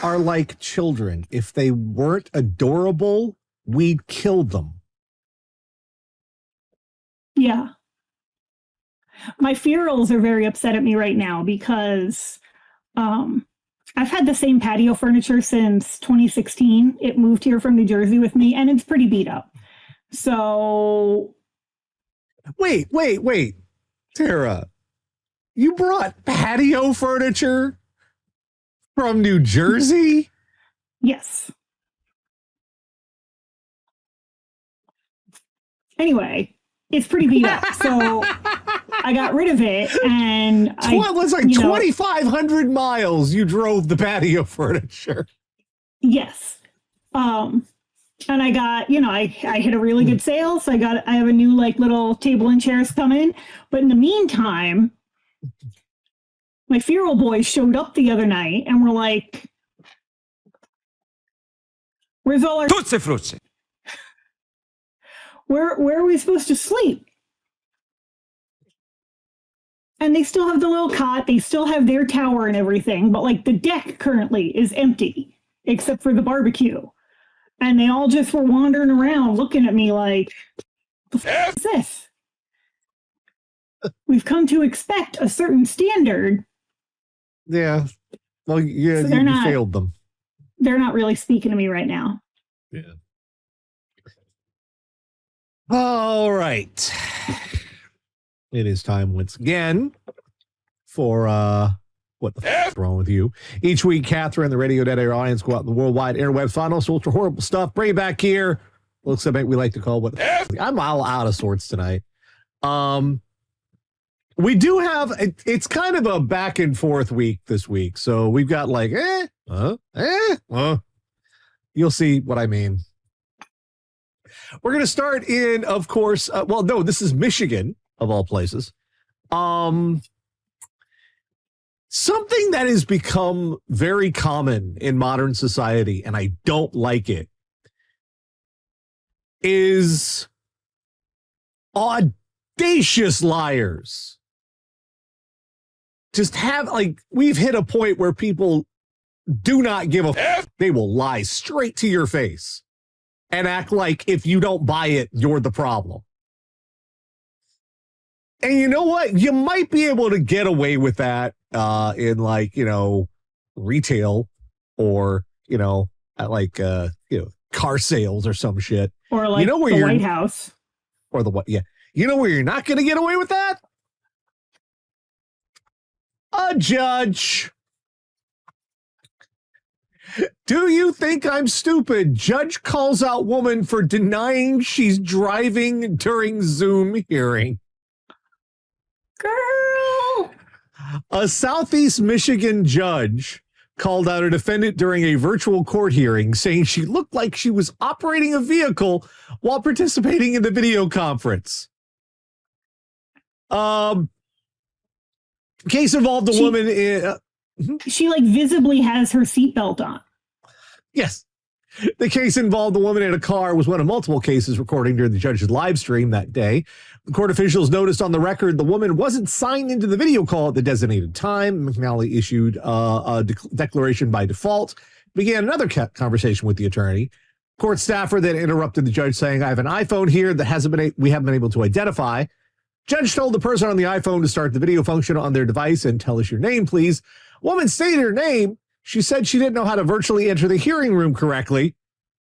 are like children. If they weren't adorable, we'd kill them. Yeah. My ferals are very upset at me right now because I've had the same patio furniture since 2016. It moved here from New Jersey with me, and it's pretty beat up. So... Wait. Tara, you brought patio furniture from New Jersey? Yes. Anyway, it's pretty beat up. So I got rid of it, and it's like 2,500 miles you drove the patio furniture. Yes. And I got, I hit a really good sale. So I have a new little table and chairs coming. But in the meantime, my feral boys showed up the other night and were like, where's all our... Tutsi frutsi. Where are we supposed to sleep? And they still have the little cot. They still have their tower and everything. But the deck currently is empty, except for the barbecue. And they all just were wandering around looking at me like, what the f*** is this? We've come to expect a certain standard. Yeah. Well, yeah, so you failed them. They're not really speaking to me right now. Yeah. All right. It is time once again for what the f is wrong with you? Each week, Catherine, the Radio Dead Air audience, go out in the worldwide interwebs, find all sorts of horrible stuff, bring it back here. Looks like we like to call what the f. I'm all out of sorts tonight. We do have, it's kind of a back and forth week this week. So we've got you'll see what I mean. We're going to start in, of course, this is Michigan, of all places. Something that has become very common in modern society, and I don't like it, is audacious liars. Just we've hit a point where people do not give a f. They will lie straight to your face and act like if you don't buy it, you're the problem. And you know what? You might be able to get away with that in retail or, at car sales or some shit. Or the White House. Or the what? Yeah. You know where you're not going to get away with that? A judge. Do you think I'm stupid? Judge calls out woman for denying she's driving during Zoom hearing. Girl! A Southeast Michigan judge called out a defendant during a virtual court hearing, saying she looked like she was operating a vehicle while participating in the video conference. Case involved a woman in... She visibly has her seatbelt on. Yes. The case involved a woman in a car was one of multiple cases recording during the judge's live stream that day. The court officials noticed on the record the woman wasn't signed into the video call at the designated time. McNally issued a declaration by default, began another conversation with the attorney. Court staffer then interrupted the judge saying, I have an iPhone here that we haven't been able to identify. Judge told the person on the iPhone to start the video function on their device and tell us your name, please. Woman stated her name. She said she didn't know how to virtually enter the hearing room correctly.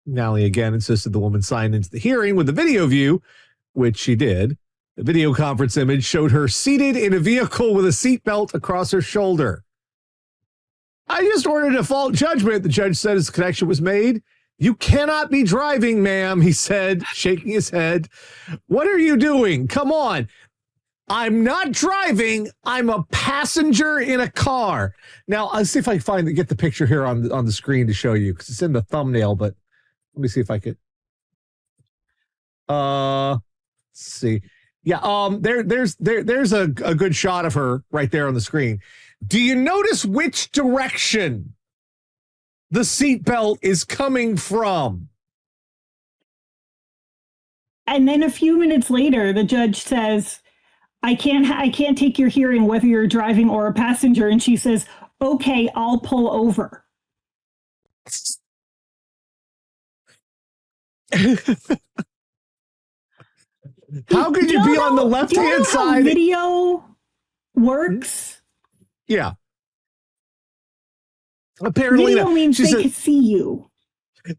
McNally again insisted the woman sign into the hearing with the video view, which she did. The video conference image showed her seated in a vehicle with a seatbelt across her shoulder. I just ordered a default judgment, the judge said as the connection was made. You cannot be driving, ma'am, he said, shaking his head. What are you doing? Come on. I'm not driving. I'm a passenger in a car. Now, I'll see if I can get the picture here on the screen to show you because it's in the thumbnail, but let me see if I could. Let's see. Yeah, there's a good shot of her right there on the screen. Do you notice which direction the seatbelt is coming from? And then a few minutes later, the judge says, I can't take your hearing whether you're driving or a passenger. And she says, okay, I'll pull over. How could you be on the left-hand side? Video works. Yeah. Apparently, video means they can see you.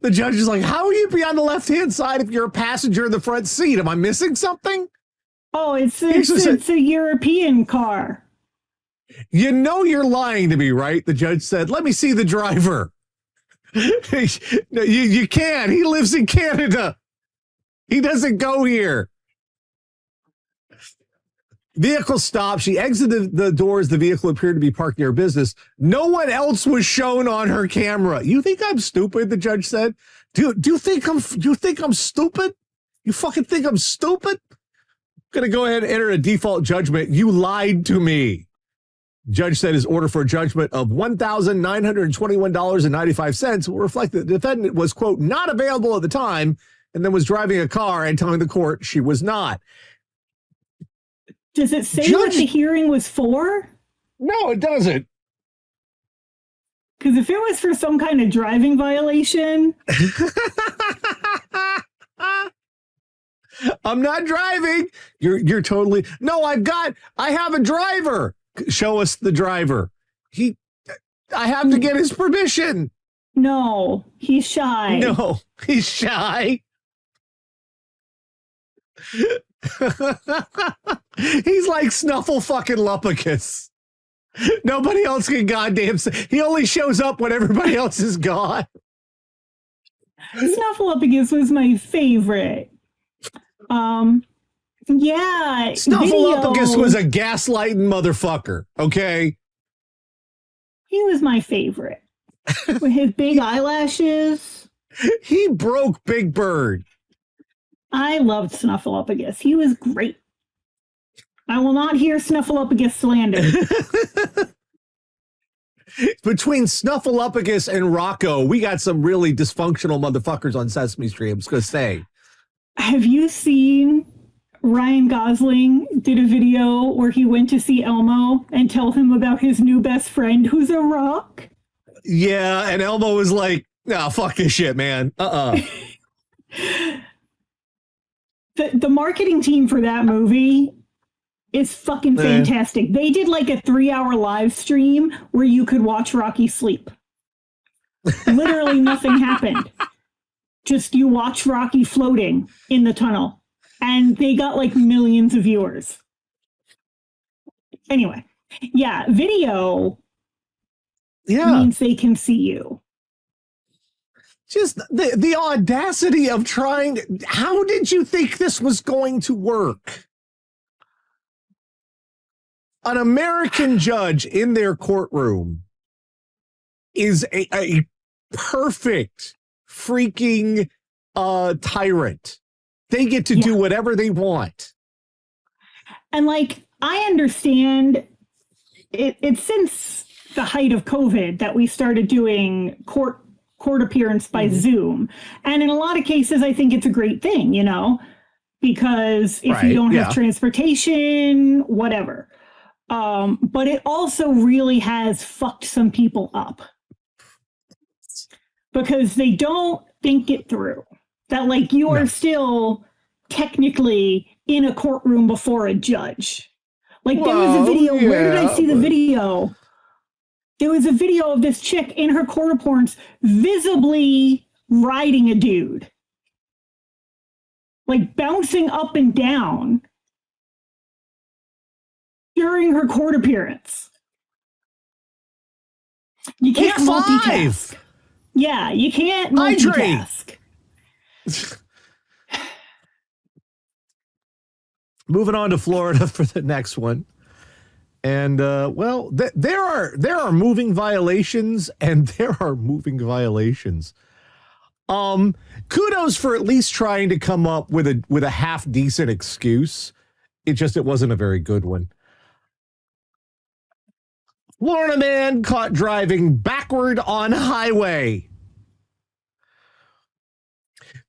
The judge is like, how will you be on the left-hand side if you're a passenger in the front seat? Am I missing something? Oh, it's a European car. You know you're lying to me, right? The judge said, let me see the driver. No, you can't. He lives in Canada. He doesn't go here. Vehicle stopped. She exited the doors. The vehicle appeared to be parked near business. No one else was shown on her camera. You think I'm stupid? The judge said. Do you think I'm stupid? You fucking think I'm stupid? I'm gonna go ahead and enter a default judgment. You lied to me. Judge said his order for a judgment of $1,921.95 will reflect that the defendant was, quote, not available at the time and then was driving a car and telling the court she was not. Does it say what the hearing was for? No, it doesn't. Because if it was for some kind of driving violation. I'm not driving. You're totally. No, I have a driver. Show us the driver. I have to get his permission. No, he's shy. No, he's shy. He's like Snuffle fucking Lupicus. Nobody else can goddamn say. He only shows up when everybody else is gone. Snuffleupagus was my favorite. Yeah. Snuffleupagus was a gaslighting motherfucker, okay? He was my favorite. With his big eyelashes. He broke Big Bird. I loved Snuffleupagus. He was great. I will not hear Snuffleupagus slander. Between Snuffleupagus and Rocco, we got some really dysfunctional motherfuckers on Sesame Street, I was going to say. Have you seen Ryan Gosling did a video where he went to see Elmo and tell him about his new best friend who's a rock? Yeah, and Elmo was like, nah, fuck this shit, man. The marketing team for that movie is fucking fantastic. They did like a 3-hour live stream where you could watch Rocky sleep. Literally nothing happened. Just you watch Rocky floating in the tunnel. And they got like millions of viewers. Anyway, yeah, video means they can see you. Just the audacity of trying. How did you think this was going to work? An American judge in their courtroom is a perfect freaking tyrant. They get to do whatever they want. And like, I understand it's since the height of COVID that we started doing court appearance by Zoom. And in a lot of cases, I think it's a great thing, you know, because if you don't have transportation, whatever. But it also really has fucked some people up because they don't think it through. That like you are still technically in a courtroom before a judge. Like there was a video. Where did I see the video? There was a video of this chick in her court appearance visibly riding a dude. Like bouncing up and down during her court appearance. You can't multitask. Yeah, you can't multitask. Moving on to Florida for the next one. And well, there are moving violations and there are moving violations. Kudos for at least trying to come up with a half decent excuse. It wasn't a very good one. Florida man caught driving backward on highway.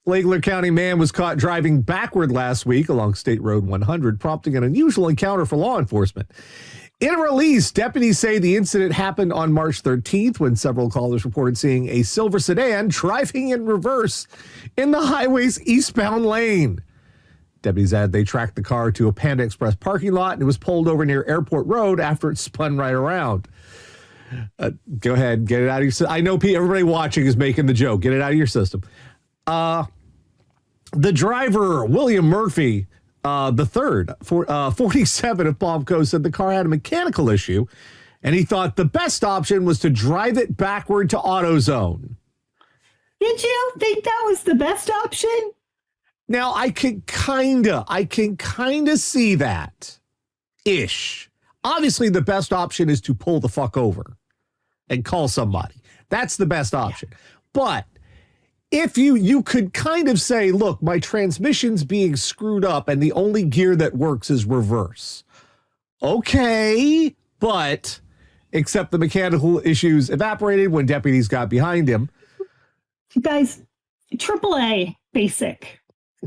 Flagler County man was caught driving backward last week along State Road 100, prompting an unusual encounter for law enforcement. In a release, deputies say the incident happened on March 13th when several callers reported seeing a silver sedan driving in reverse in the highway's eastbound lane. Deputies add they tracked the car to a Panda Express parking lot and it was pulled over near Airport Road after it spun right around. Go ahead, get it out of your system. I know everybody watching is making the joke. Get it out of your system. The driver, William Murphy, the third, 47 of Palm Coast, said the car had a mechanical issue, and he thought the best option was to drive it backward to AutoZone. Did you think that was the best option? Now, I can kind of see that ish. Obviously, the best option is to pull the fuck over and call somebody. That's the best option. Yeah. But if you could kind of say, look, my transmission's being screwed up and the only gear that works is reverse. Okay, but except the mechanical issues evaporated when deputies got behind him. You guys, AAA basic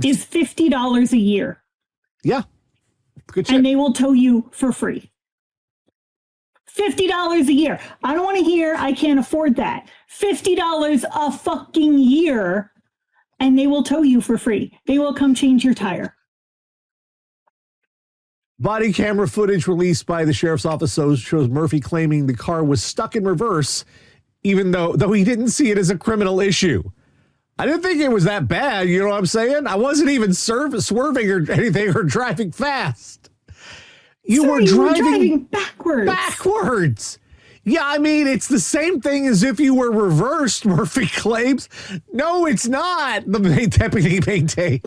is $50 a year. Yeah. Good shit. And they will tow you for free. $50 a year. I don't want to hear I can't afford that. $50 a fucking year, and they will tow you for free. They will come change your tire. Body camera footage released by the sheriff's office shows Murphy claiming the car was stuck in reverse, even though he didn't see it as a criminal issue. I didn't think it was that bad, you know what I'm saying? I wasn't even swerving or anything or driving fast. You were driving backwards. Backwards. Yeah, I mean, it's the same thing as if you were reversed, Murphy claims. No, it's not, the deputy maintains.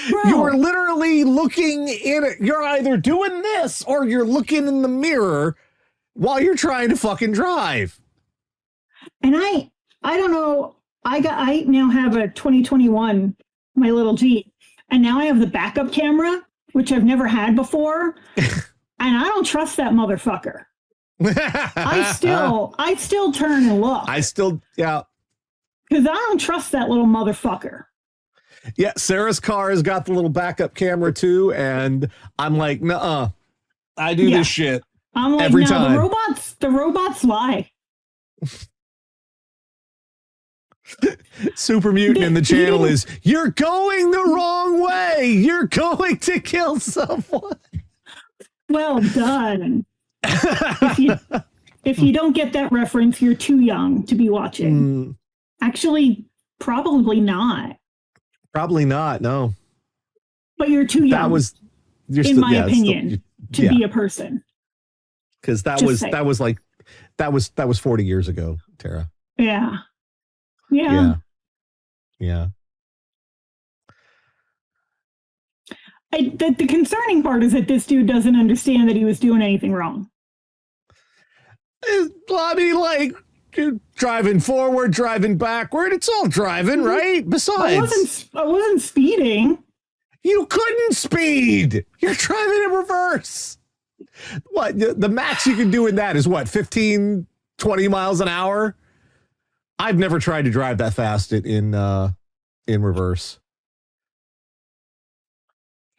Bro. You were literally looking in it. You're either doing this or you're looking in the mirror while you're trying to fucking drive. And I don't know. I now have a 2021, my little Jeep, and now I have the backup camera, which I've never had before. And I don't trust that motherfucker. I still turn and look. Yeah. Because I don't trust that little motherfucker. Yeah, Sarah's car has got the little backup camera too, and I'm like, nuh-uh. I do this shit. I'm like, every time. The robots lie. Super Mutant in the channel is, you're going the wrong way. You're going to kill someone. Well done. If you don't get that reference, you're too young to be watching. Actually, probably not. Probably not, no. But you're too young. In my opinion, to be a person. Because that was 40 years ago, Tara. Yeah. The concerning part is that this dude doesn't understand that he was doing anything wrong. I mean, like, driving forward, driving backward, it's all driving, right? Besides, I wasn't speeding. You couldn't speed. You're driving in reverse. What, the max you can do in that is what, 15, 20 miles an hour? I've never tried to drive that fast in reverse.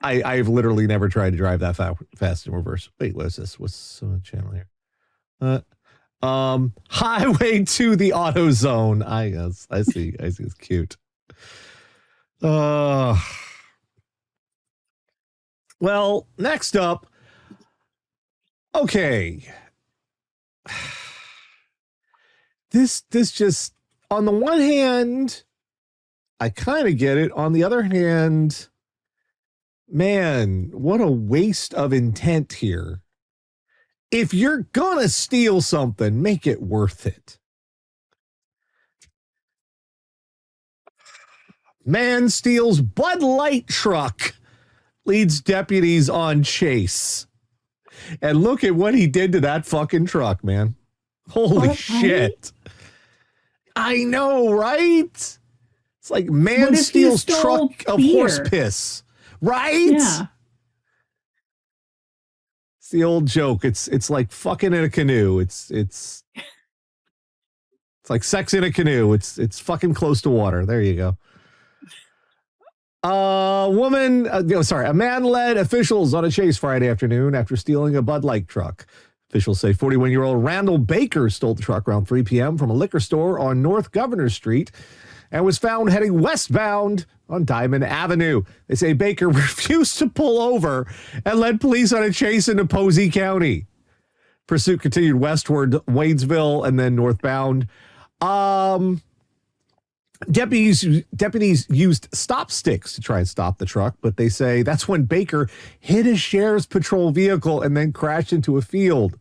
I've literally never tried to drive that fast in reverse. Wait, what is this? What's the channel here? Highway to the AutoZone. I see. It's cute. Well, next up. Okay. This just, on the one hand, I kind of get it. On the other hand, man, what a waste of intent here. If you're gonna steal something, make it worth it. Man steals Bud Light truck, leads deputies on chase. And look at what he did to that fucking truck, man. Holy shit. I know, right? It's like man steals truck of horse piss. Right? Yeah. It's the old joke. It's like fucking in a canoe. It's like sex in a canoe. It's fucking close to water. There you go. A man led officials on a chase Friday afternoon after stealing a Bud Light truck. Officials say 41-year-old Randall Baker stole the truck around 3 p.m. from a liquor store on North Governor Street and was found heading westbound on Diamond Avenue. They say Baker refused to pull over and led police on a chase into Posey County. Pursuit continued westward, Wadesville, and then northbound. Deputies used stop sticks to try and stop the truck, but they say that's when Baker hit a sheriff's patrol vehicle and then crashed into a field.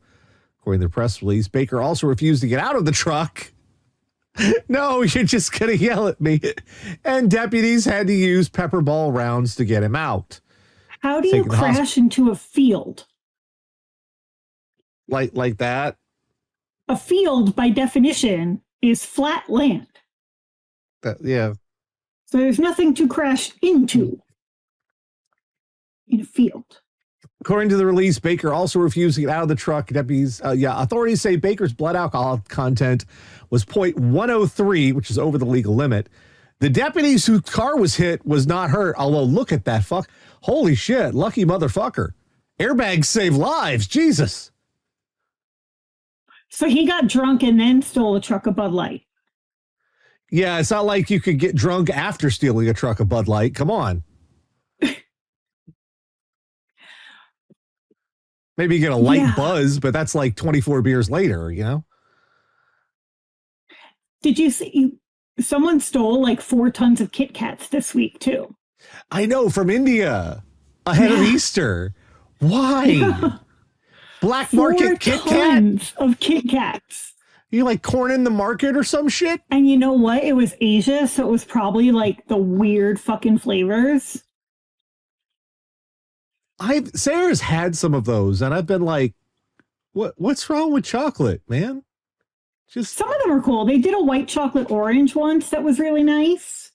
According to the press release, Baker also refused to get out of the truck. No, you're just going to yell at me. And deputies had to use pepper ball rounds to get him out. How do you crash into a field? Like that? A field, by definition, is flat land. Yeah. So there's nothing to crash into in a field. According to the release, Baker also refused to get out of the truck. Authorities say Baker's blood alcohol content was 0.103, which is over the legal limit. The deputies whose car was hit was not hurt, although look at that fuck. Holy shit, lucky motherfucker. Airbags save lives, Jesus. So he got drunk and then stole a truck of Bud Light. Yeah, it's not like you could get drunk after stealing a truck of Bud Light. Come on. Maybe you get a light buzz, but that's like 24 beers later, you know? Did you see someone stole like 4 tons of Kit Kats this week too? I know, from India ahead of Easter. Why? Yeah. Black market Kit Kat? Of Kit Kats. You like corn in the market or some shit? And you know what? It was Asia, so it was probably like the weird fucking flavors. Sarah's had some of those, and I've been like, what's wrong with chocolate, man? Just some of them are cool. They did a white chocolate orange once that was really nice.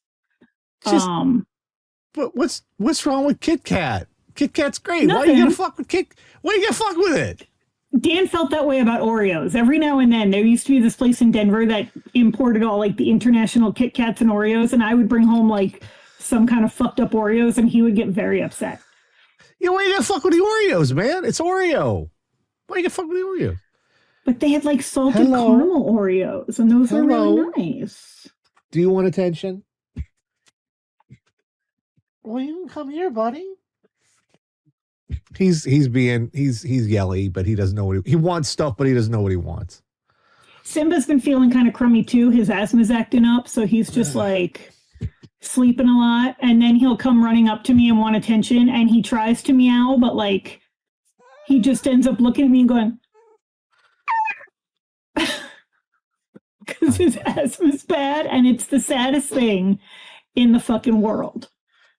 But what's wrong with Kit Kat? Kit Kat's great. Nothing. Why you gonna fuck with Why you gonna fuck with it? Dan felt that way about Oreos. Every now and then, there used to be this place in Denver that imported all like the international Kit Kats and Oreos, and I would bring home like some kind of fucked up Oreos, and he would get very upset. Yeah, why you gonna fuck with the Oreos, man? It's Oreo. Why you gonna fuck with the Oreos? But they had like salted caramel Oreos, and those were really nice. Do you want attention? Well, you can come here, buddy. He's yelly, but he doesn't know what he wants stuff, but he doesn't know what he wants. Simba's been feeling kind of crummy too. His asthma's acting up, so he's just like sleeping a lot, and then he'll come running up to me and want attention, and he tries to meow, but like he just ends up looking at me and going because his asthma's bad, and it's the saddest thing in the fucking world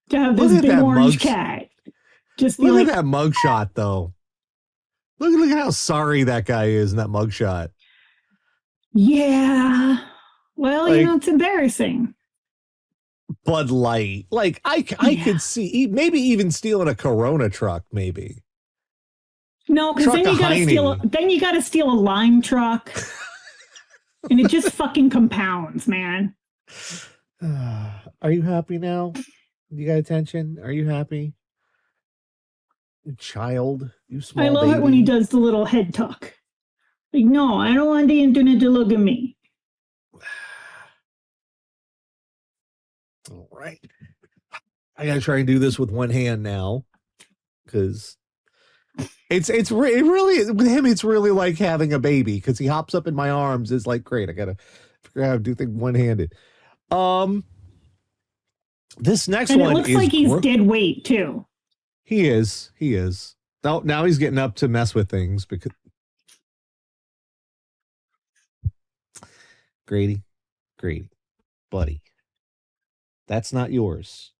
to have this big orange cat. Just look at that mugshot, though. Look at how sorry that guy is in that mugshot. Yeah. Well, like, it's embarrassing. Bud Light. Like, I could see maybe even stealing a Corona truck, maybe. No, because then you gotta steal a lime truck. And it just fucking compounds, man. Are you happy now? You got attention? Are you happy? Child, you small baby. I love it when he does the little head tuck. Like, no, I don't want the internet to look at me. All right. I gotta try and do this with one hand now, because it really with him it's really like having a baby, because he hops up in my arms. It's like, great, I gotta figure out how to do things one-handed. This next one it looks like he's dead weight too. He is. Now he's getting up to mess with things because Grady, buddy, that's not yours.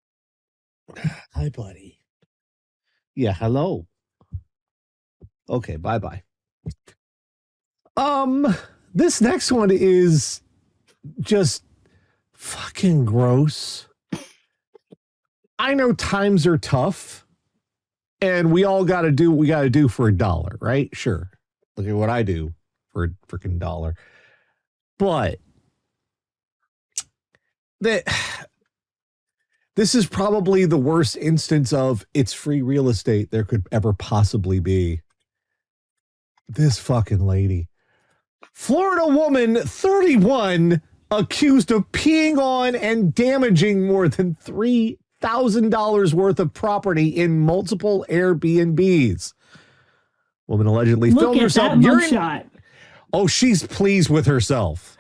Hi, buddy. Yeah, hello. Okay, bye-bye. This next one is just fucking gross. I know times are tough. And we all got to do what we got to do for $1, right? Sure. Look at what I do for a freaking $1. But This is probably the worst instance of it's free real estate there could ever possibly be. This fucking lady. Florida woman, 31, accused of peeing on and damaging more than $3,000 worth of property in multiple Airbnbs. Woman allegedly filmed herself urinating. Oh, she's pleased with herself.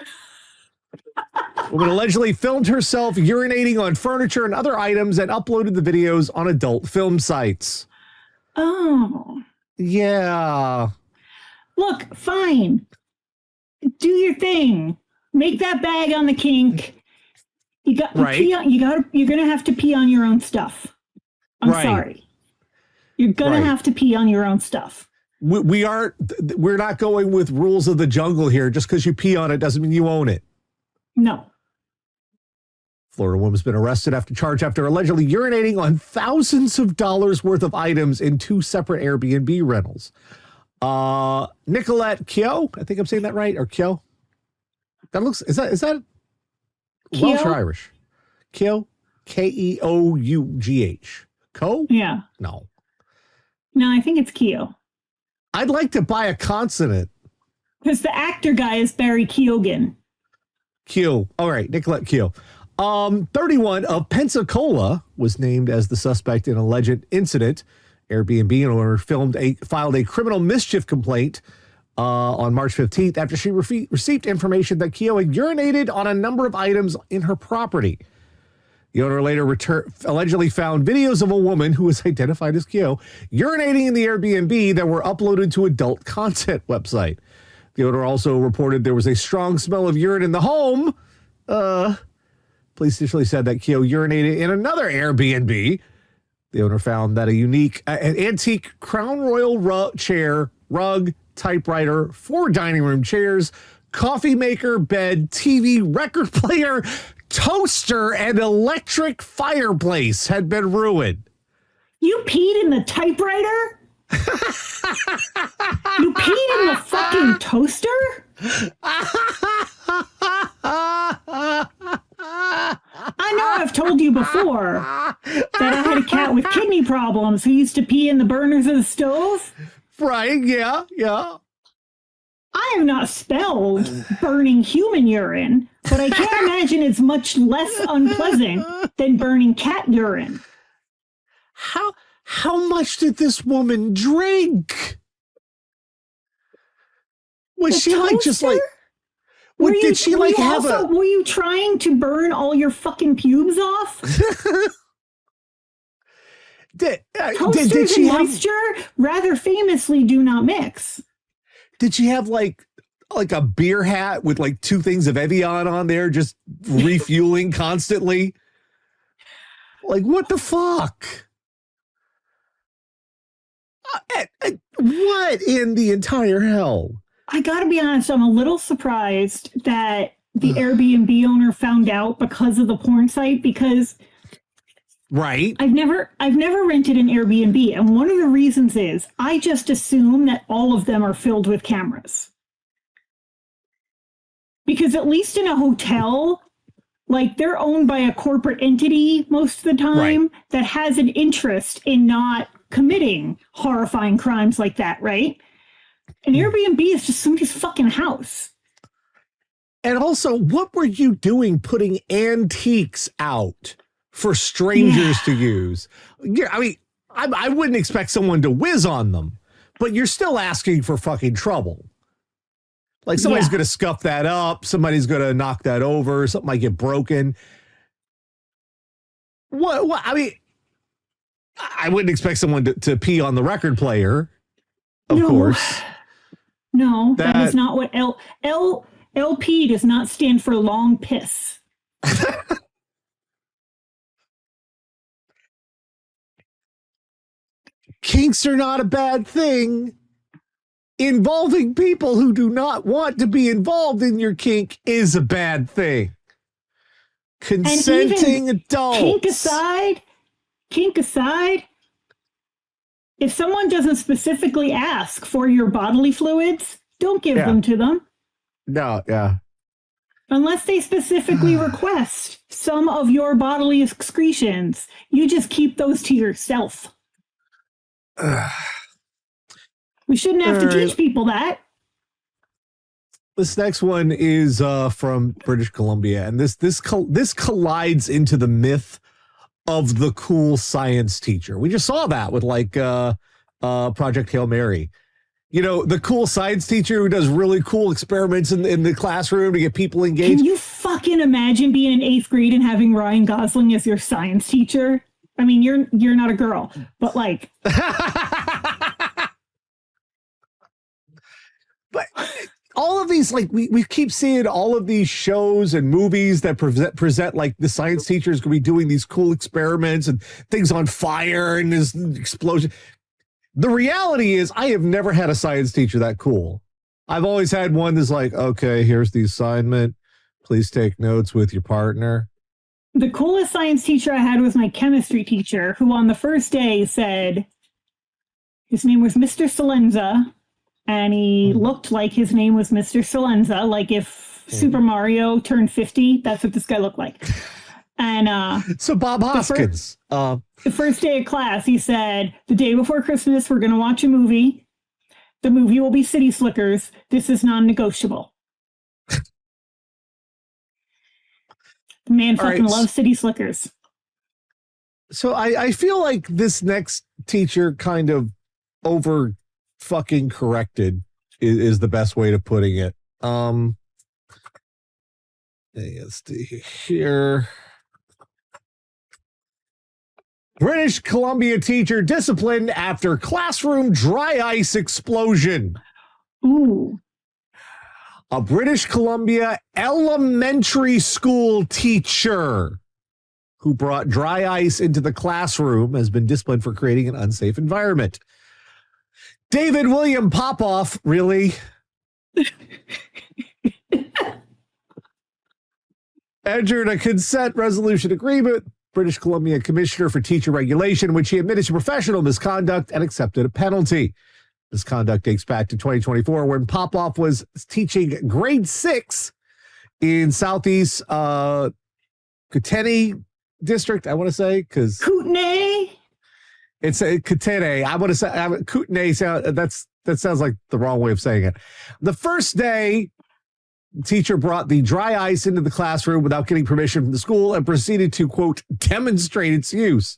Woman allegedly filmed herself urinating on furniture and other items and uploaded the videos on adult film sites. Oh. Yeah. Look, fine. Do your thing. Make that bag on the kink. You're gonna have to pee on your own stuff. I'm sorry. You're gonna have to pee on your own stuff. We're not going with rules of the jungle here. Just because you pee on it doesn't mean you own it. No. Florida woman's been arrested after allegedly urinating on thousands of dollars worth of items in 2 separate Airbnb rentals. Nicolette Keogh, I think I'm saying that right, or Keogh? Is that Welsh or Irish? Keogh? Keough. Co? Yeah. No, I think it's Keogh. I'd like to buy a consonant. Because the actor guy is Barry Keoghan. Keogh. All right, Nicolette Keogh. 31 of Pensacola was named as the suspect in an alleged incident. Airbnb owner filed a criminal mischief complaint on March 15th after she received information that Keogh had urinated on a number of items in her property. The owner later allegedly found videos of a woman who was identified as Keogh urinating in the Airbnb that were uploaded to adult content website. The owner also reported there was a strong smell of urine in the home. Police initially said that Keogh urinated in another Airbnb. The owner found that an antique Crown Royal chair, rug, typewriter, 4 dining room chairs, coffee maker, bed, TV, record player, toaster, and electric fireplace had been ruined. You peed in the typewriter? You peed in the fucking toaster? I know I've told you before that I had a cat with kidney problems who used to pee in the burners of the stove. Right, yeah. I have not spelled burning human urine, but I can't imagine it's much less unpleasant than burning cat urine. How much did this woman drink? Was she toaster? like just like what did she like have a were you trying to burn all your fucking pubes off? Did she and moisture rather famously do not mix. Did she have like a beer hat with like 2 things of Evian on there, just refueling constantly? Like, what the fuck? What in the entire hell? I gotta be honest, I'm a little surprised that the Airbnb owner found out because of the porn site, because right. I've never rented an Airbnb, and one of the reasons is I just assume that all of them are filled with cameras. Because at least in a hotel, like they're owned by a corporate entity most of the time that has an interest in not committing horrifying crimes like that, right? An Airbnb is just somebody's fucking house. And also, what were you doing putting antiques out for strangers to use? Yeah, I mean, I wouldn't expect someone to whiz on them, but you're still asking for fucking trouble. Like somebody's going to scuff that up. Somebody's going to knock that over. Something might get broken. What? I mean, I wouldn't expect someone to pee on the record player, of course. No, that is not what LP does not stand for long piss. Kinks are not a bad thing. Involving people who do not want to be involved in your kink is a bad thing. Consenting adults. Kink aside, if someone doesn't specifically ask for your bodily fluids, don't give them to them. No, yeah. Unless they specifically request some of your bodily excretions. You just keep those to yourself. We shouldn't have to teach people that. This next one is from British Columbia, and this collides into the myth of the cool science teacher. We just saw that with like Project Hail Mary. You know, the cool science teacher who does really cool experiments in the classroom to get people engaged. Can you fucking imagine being in 8th grade and having Ryan Gosling as your science teacher? I mean, you're not a girl, but like. But all of these, like, we keep seeing all of these shows and movies that present like the science teacher is going to be doing these cool experiments and things on fire and this explosion. The reality is I have never had a science teacher that cool. I've always had one that's like, okay, here's the assignment. Please take notes with your partner. The coolest science teacher I had was my chemistry teacher, who on the first day said his name was Mr. Salenza, and he looked like his name was Mr. Salenza, like if Super Mario turned 50, that's what this guy looked like. And so Bob Hoskins. The first day of class, he said, the day before Christmas, we're going to watch a movie. The movie will be City Slickers. This is non-negotiable. The man fucking loves City Slickers. So I feel like this next teacher kind of over fucking corrected is the best way to putting it. Let's see here. British Columbia teacher disciplined after classroom dry ice explosion. Ooh. A British Columbia elementary school teacher who brought dry ice into the classroom has been disciplined for creating an unsafe environment. David William Popoff, really? Entered a consent resolution agreement, British Columbia Commissioner for Teacher Regulation, which he admitted to professional misconduct and accepted a penalty. Misconduct dates back to 2024 when Popoff was teaching grade 6 in Southeast Kootenay district, I want to say, because Kootenay? It's a Kootenay. I want to say Kootenay. That sounds like the wrong way of saying it. The first day, the teacher brought the dry ice into the classroom without getting permission from the school and proceeded to, quote, demonstrate its use.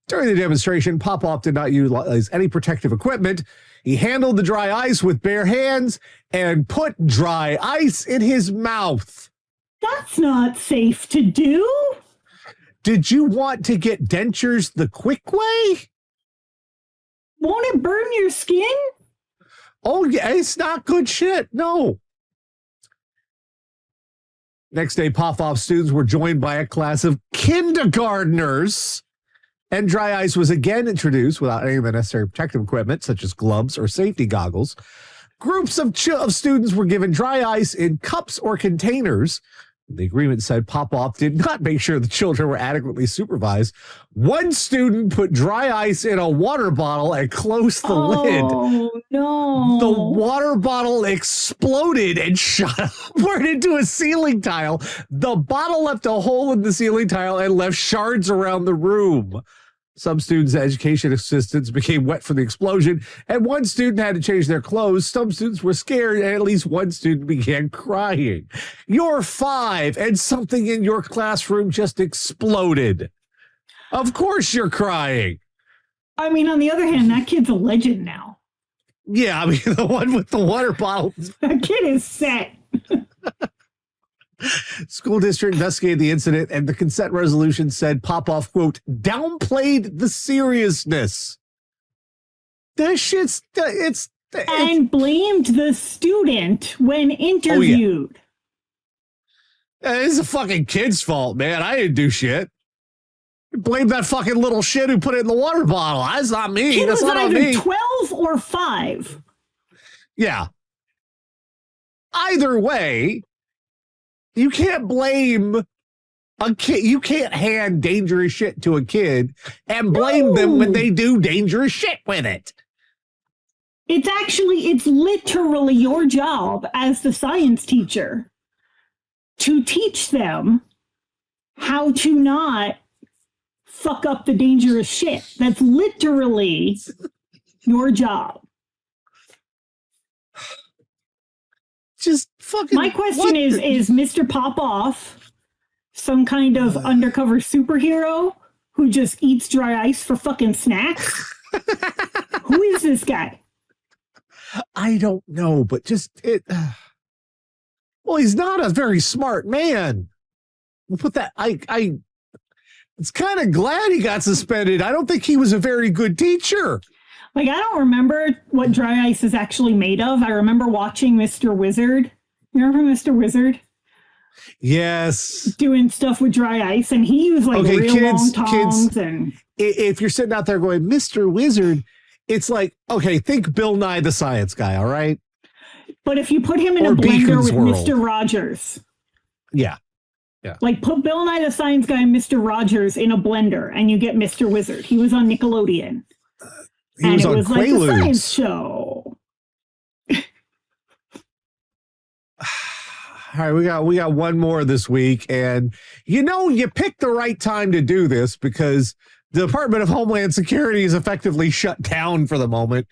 During the demonstration, Popoff did not utilize any protective equipment. He handled the dry ice with bare hands and put dry ice in his mouth. That's not safe to do. Did you want to get dentures the quick way? Won't it burn your skin? Oh, yeah, it's not good shit. No. Next day, Popoff students were joined by a class of kindergartners, and dry ice was again introduced without any of the necessary protective equipment, such as gloves or safety goggles. Groups of students were given dry ice in cups or containers. The agreement said Popoff did not make sure the children were adequately supervised. One student put dry ice in a water bottle and closed the lid. Oh, no. The water bottle exploded and shot upward into a ceiling tile. The bottle left a hole in the ceiling tile and left shards around the room. Some students' education assistants became wet from the explosion, and one student had to change their clothes. Some students were scared, and at least one student began crying. You're 5, and something in your classroom just exploded. Of course you're crying. I mean, on the other hand, that kid's a legend now. Yeah, I mean, the one with the water bottle. That kid is set. School district investigated the incident, and the consent resolution said Popoff, quote, downplayed the seriousness. That shit's, and blamed the student when interviewed. Oh, yeah. It's a fucking kid's fault, man. I didn't do shit. Blame that fucking little shit who put it in the water bottle. That's not me. Kid That's was not on either me. 12 or 5. Yeah. Either way, you can't blame a kid. You can't hand dangerous shit to a kid and blame them when they do dangerous shit with it. It's literally your job as the science teacher to teach them how to not fuck up the dangerous shit. That's literally your job. Just fucking. My question is Mr. Popoff some kind of undercover superhero who just eats dry ice for fucking snacks? Who is this guy? I don't know, but just it. Well, he's not a very smart man. We'll put that. It's kind of glad he got suspended. I don't think he was a very good teacher. Like, I don't remember what dry ice is actually made of. I remember watching Mr. Wizard. You remember Mr. Wizard? Yes. Doing stuff with dry ice, and he used like real long tongs. And if you're sitting out there going, Mr. Wizard, it's like, okay, think Bill Nye the Science Guy, all right? But if you put him in a blender with Mr. Rogers. Yeah. Like, put Bill Nye the Science Guy and Mr. Rogers in a blender, and you get Mr. Wizard. He was on Nickelodeon. He was on like a science show. All right, we got one more this week, and you picked the right time to do this because the Department of Homeland Security is effectively shut down for the moment.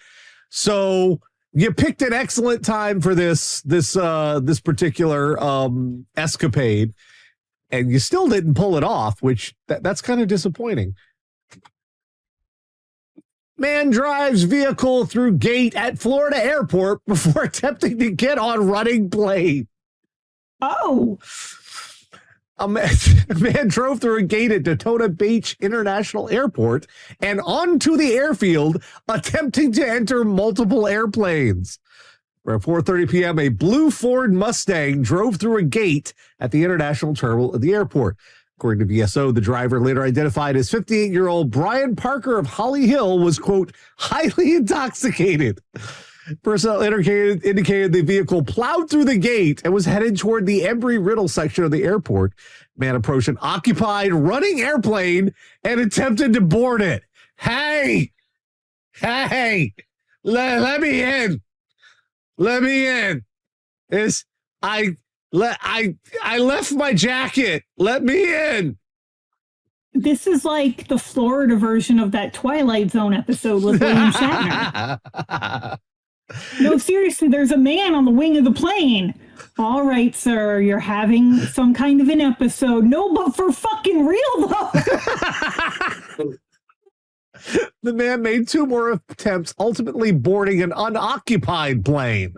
So you picked an excellent time for this particular escapade, and you still didn't pull it off, which that's kind of disappointing. Man drives vehicle through gate at Florida airport before attempting to get on running plane. Oh. A man drove through a gate at Daytona Beach International Airport and onto the airfield, attempting to enter multiple airplanes. Around 4:30 p.m., a blue Ford Mustang drove through a gate at the international terminal of the airport. According to VSO, the driver, later identified as 58-year-old Brian Parker of Holly Hill, was, quote, highly intoxicated. Personnel indicated the vehicle plowed through the gate and was headed toward the Embry-Riddle section of the airport. Man approached an occupied running airplane and attempted to board it. Hey, let me in. Let me in. I left my jacket. Let me in. This is like the Florida version of that Twilight Zone episode with William Shatner. No, seriously, there's a man on the wing of the plane. All right, sir, you're having some kind of an episode. No, but for fucking real, though. The man made 2 more attempts, ultimately boarding an unoccupied plane.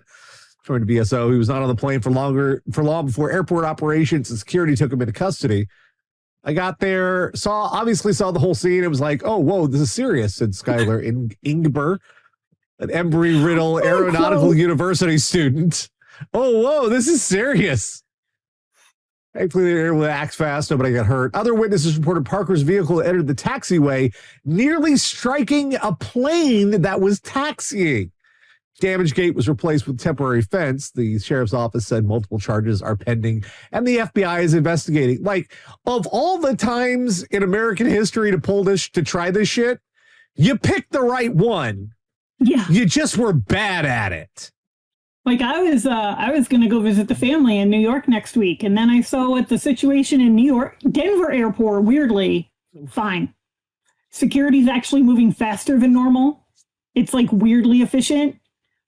According to BSO, he was not on the plane for long before airport operations and security took him into custody. I got there, obviously saw the whole scene. It was like, oh, whoa, this is serious, said Skylar Ingber, an Embry-Riddle Aeronautical University student. Oh, whoa, this is serious. Thankfully, they were able to act fast. Nobody got hurt. Other witnesses reported Parker's vehicle entered the taxiway, nearly striking a plane that was taxiing. Damaged gate was replaced with temporary fence. The sheriff's office said multiple charges are pending, and the FBI is investigating. Like, of all the times in American history to try this shit, you picked the right one. Yeah. You just were bad at it. Like, I was going to go visit the family in New York next week, and then I saw what the situation in Denver airport, weirdly, fine. Security's actually moving faster than normal. It's like weirdly efficient.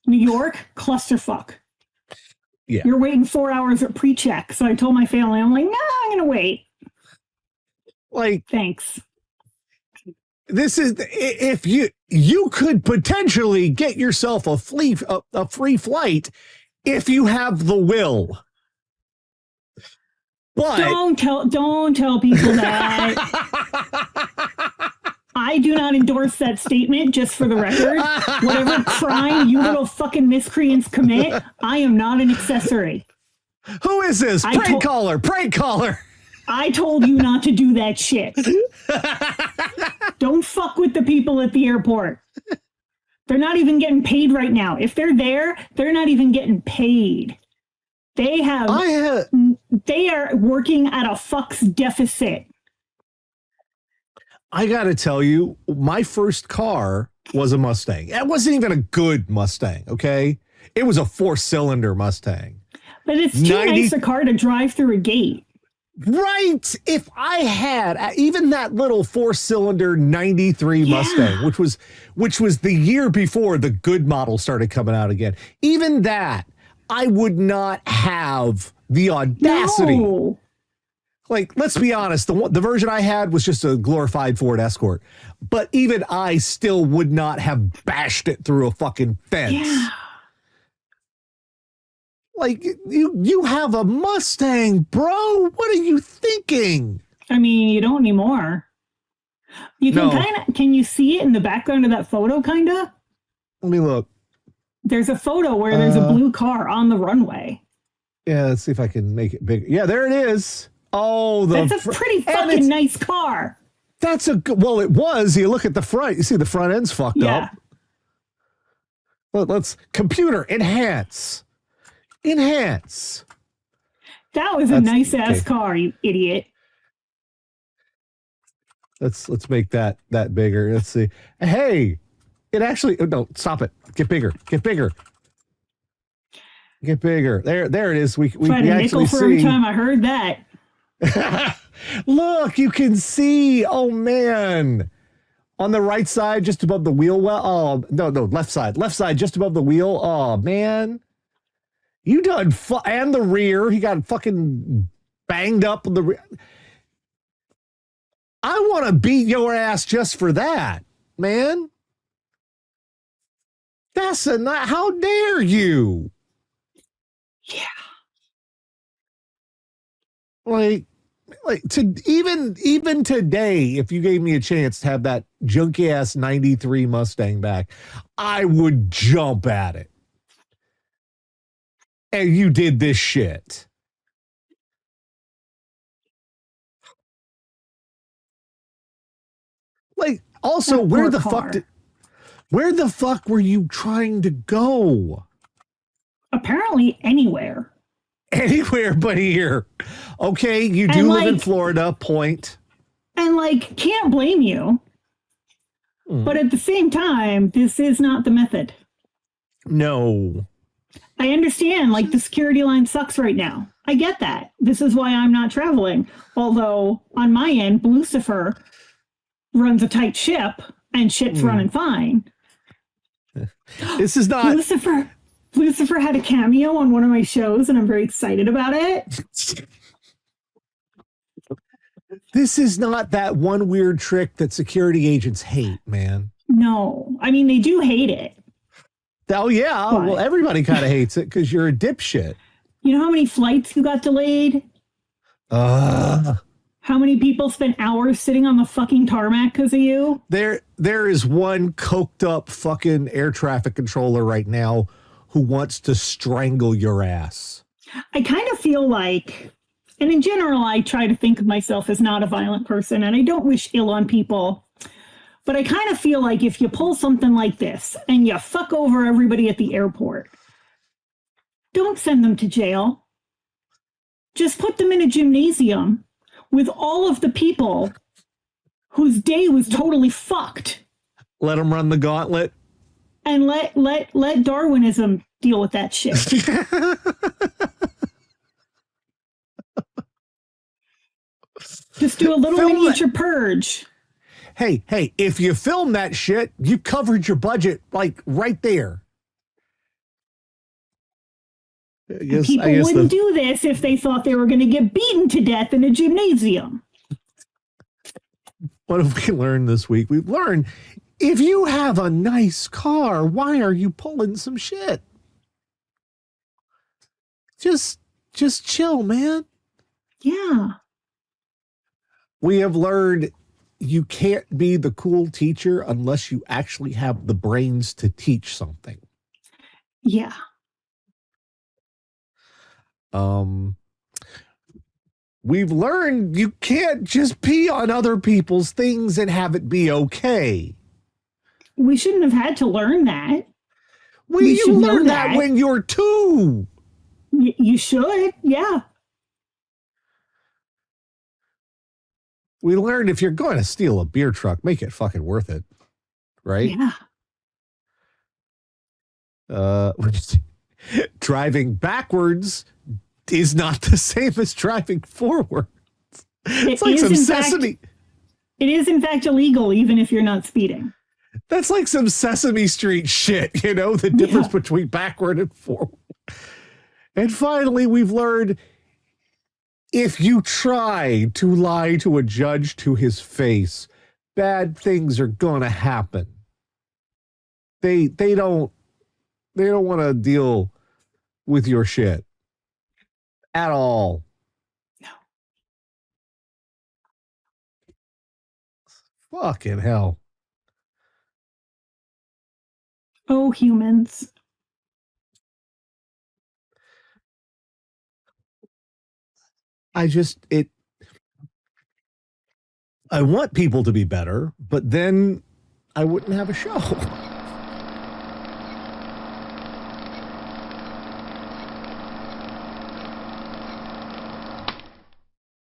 New York, clusterfuck. Yeah. You're waiting 4 hours at pre-check. So I told my family, I'm like, no, I'm going to wait. Like, thanks. This is, if you could potentially get yourself a free flight if you have the will. But don't tell people that. I do not endorse that statement, just for the record. Whatever crime you little fucking miscreants commit, I am not an accessory. Who is this? Prank caller. I told you not to do that shit. Don't fuck with the people at the airport. They're not even getting paid right now. If they're there, they're not even getting paid. They are working at a fuck's deficit. I got to tell you, my first car was a Mustang. It wasn't even a good Mustang, okay? It was a 4-cylinder Mustang. But it's too nice a car to drive through a gate. Right. If I had even that little 4-cylinder 93 Mustang, which was the year before the good model started coming out again, even that, I would not have the audacity. No. Like, let's be honest, the version I had was just a glorified Ford Escort. But even I still would not have bashed it through a fucking fence. Yeah. Like, you have a Mustang, bro. What are you thinking? I mean, you don't anymore. You can can you see it in the background of that photo, kind of? Let me look. There's a photo where there's a blue car on the runway. Yeah, let's see if I can make it bigger. Yeah, there it is. Oh, that's a pretty fucking nice car. That's a good, well, it was. You look at the front, you see the front end's fucked up. Let's computer enhance. Enhance. That was a nice ass car, you idiot. Let's make that bigger. Let's see. Hey, it actually no, stop it. Get bigger. Get bigger. Get bigger. There it is. We actually see. Every time I heard that. Look, you can see. Oh man. On the right side, just above the wheel well. Oh, no, left side. Left side, just above the wheel. Oh man. You done and the rear. He got fucking banged up with the rear. I want to beat your ass just for that, man. That's how dare you? Yeah. Like to even today, if you gave me a chance to have that junky ass 93 Mustang back, I would jump at it. And you did this shit. Like, also, where the fuck were you trying to go? Apparently anywhere. Anywhere but here. Okay, you do live in Florida, point. And can't blame you. But at the same time, this is not the method. No. I understand, the security line sucks right now. I get that. This is why I'm not traveling. Although, on my end, Lucifer runs a tight ship, and shit's running fine. This is not... Lucifer had a cameo on one of my shows, and I'm very excited about it. This is not that one weird trick that security agents hate, man. No. I mean, they do hate it. Oh, yeah. But, well, everybody kind of hates it because you're a dipshit. You know how many flights you got delayed? How many people spent hours sitting on the fucking tarmac because of you? There is one coked up fucking air traffic controller right now who wants to strangle your ass. I kind of feel like, and in general, I try to think of myself as not a violent person, and I don't wish ill on people. But I kind of feel like if you pull something like this and you fuck over everybody at the airport, don't send them to jail. Just put them in a gymnasium with all of the people whose day was totally fucked. Let them run the gauntlet. And let Darwinism deal with that shit. Just do a little miniature purge. Hey, if you film that shit, you covered your budget right there. People wouldn't do this if they thought they were going to get beaten to death in a gymnasium. What have we learned this week? We've learned if you have a nice car, why are you pulling some shit? Just chill, man. Yeah. We have learned you can't be the cool teacher unless you actually have the brains to teach something. Yeah. We've learned you can't just pee on other people's things and have it be okay. We shouldn't have had to learn that. You learn that when you're 2. You should, yeah. We learned if you're going to steal a beer truck, make it fucking worth it, right? Yeah. Driving backwards is not the same as driving forward. It's It like is, some in Sesame. fact, it is in fact illegal, even if you're not speeding. That's like some Sesame Street shit, you know, the difference Yeah. between backward and forward. And finally, we've learned if you try to lie to a judge to his face, bad things are gonna happen. They don't want to deal with your shit at all. No. Fucking hell. Oh, humans. I want people to be better, but then I wouldn't have a show.